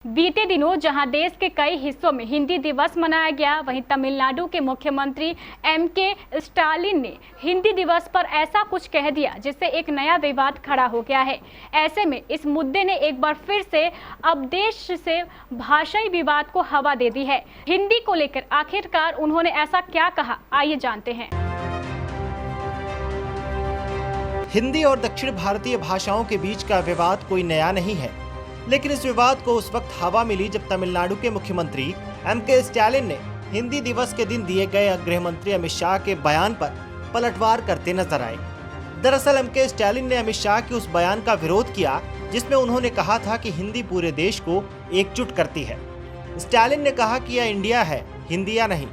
बीते दिनों जहां देश के कई हिस्सों में हिंदी दिवस मनाया गया, वहीं तमिलनाडु के मुख्यमंत्री एम.के. स्टालिन ने हिंदी दिवस पर ऐसा कुछ कह दिया जिससे एक नया विवाद खड़ा हो गया है। ऐसे में इस मुद्दे ने एक बार फिर से अब देश से भाषाई विवाद को हवा दे दी है। हिंदी को लेकर आखिरकार उन्होंने ऐसा क्या कहा, आइए जानते हैं। हिंदी और दक्षिण भारतीय भाषाओं के बीच का विवाद कोई नया नहीं है, लेकिन इस विवाद को उस वक्त हवा मिली जब तमिलनाडु के मुख्यमंत्री एम.के. स्टालिन ने हिंदी दिवस के दिन दिए गए गृह मंत्री अमित शाह के बयान पर पलटवार करते नजर आए। दरअसल एम.के. स्टालिन ने अमित शाह के उस बयान का विरोध किया जिसमें उन्होंने कहा था कि हिंदी पूरे देश को एकजुट करती है। स्टालिन ने कहा कि यह इंडिया है, हिंदिया नहीं।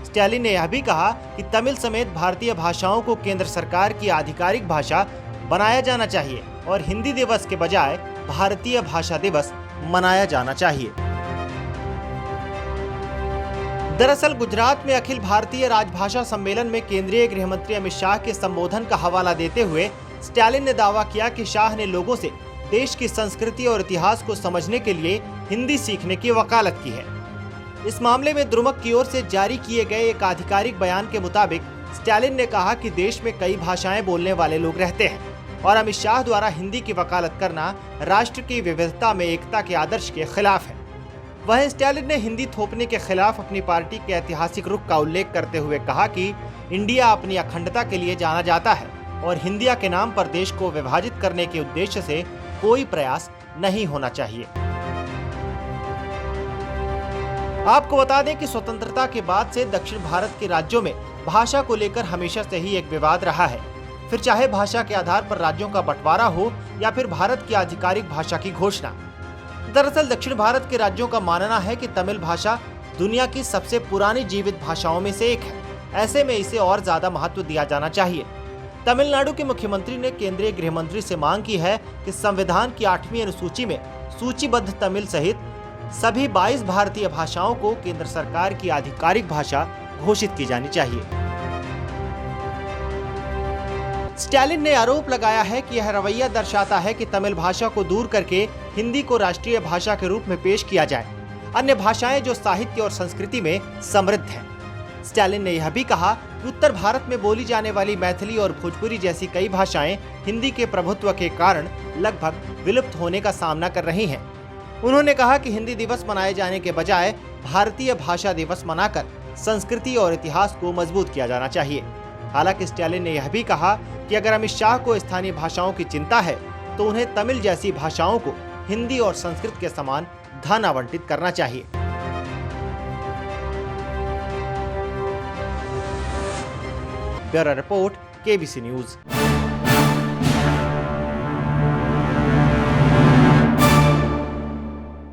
स्टालिन ने यह भी कहा कि तमिल समेत भारतीय भाषाओं को केंद्र सरकार की आधिकारिक भाषा बनाया जाना चाहिए और हिंदी दिवस के बजाय भारतीय भाषा दिवस मनाया जाना चाहिए। दरअसल गुजरात में अखिल भारतीय राजभाषा सम्मेलन में केंद्रीय गृह मंत्री अमित शाह के संबोधन का हवाला देते हुए स्टालिन ने दावा किया कि शाह ने लोगों से देश की संस्कृति और इतिहास को समझने के लिए हिंदी सीखने की वकालत की है। इस मामले में द्रुमक की ओर से जारी किए गए एक आधिकारिक बयान के मुताबिक स्टालिन ने कहा कि देश में कई भाषाएं बोलने वाले लोग रहते हैं और अमित शाह द्वारा हिंदी की वकालत करना राष्ट्र की विविधता में एकता के आदर्श के खिलाफ है। वहीं स्टालिन ने हिंदी थोपने के खिलाफ अपनी पार्टी के ऐतिहासिक रुख का उल्लेख करते हुए कहा कि इंडिया अपनी अखंडता के लिए जाना जाता है और हिंदिया के नाम पर देश को विभाजित करने के उद्देश्य से कोई प्रयास नहीं होना चाहिए। आपको बता दें कि स्वतंत्रता के बाद से दक्षिण भारत के राज्यों में भाषा को लेकर हमेशा से ही एक विवाद रहा है, फिर चाहे भाषा के आधार पर राज्यों का बंटवारा हो या फिर भारत की आधिकारिक भाषा की घोषणा। दरअसल दक्षिण भारत के राज्यों का मानना है कि तमिल भाषा दुनिया की सबसे पुरानी जीवित भाषाओं में से एक है। ऐसे में इसे और ज्यादा महत्व दिया जाना चाहिए। तमिलनाडु के मुख्यमंत्री ने केंद्रीय गृह मंत्री से मांग की है कि संविधान की 8वीं अनुसूची में सूचीबद्ध तमिल सहित सभी 22 भारतीय भाषाओं को केंद्र सरकार की आधिकारिक भाषा घोषित की जानी चाहिए। स्टालिन ने आरोप लगाया है कि यह रवैया दर्शाता है कि तमिल भाषा को दूर करके हिंदी को राष्ट्रीय भाषा के रूप में पेश किया जाए, अन्य भाषाएं जो साहित्य और संस्कृति में समृद्ध हैं। स्टालिन ने यह भी कहा कि उत्तर भारत में बोली जाने वाली मैथिली और भोजपुरी जैसी कई भाषाएं हिंदी के प्रभुत्व के कारण लगभग विलुप्त होने का सामना कर रही हैं। उन्होंने कहा कि हिंदी दिवस मनाए जाने के बजाय भारतीय भाषा दिवस मनाकर संस्कृति और इतिहास को मजबूत किया जाना चाहिए। हालांकि स्टालिन ने यह भी कहा कि अगर अमित शाह को स्थानीय भाषाओं की चिंता है तो उन्हें तमिल जैसी भाषाओं को हिंदी और संस्कृत के समान धन आवंटित करना चाहिए। Bureau report, KBC news.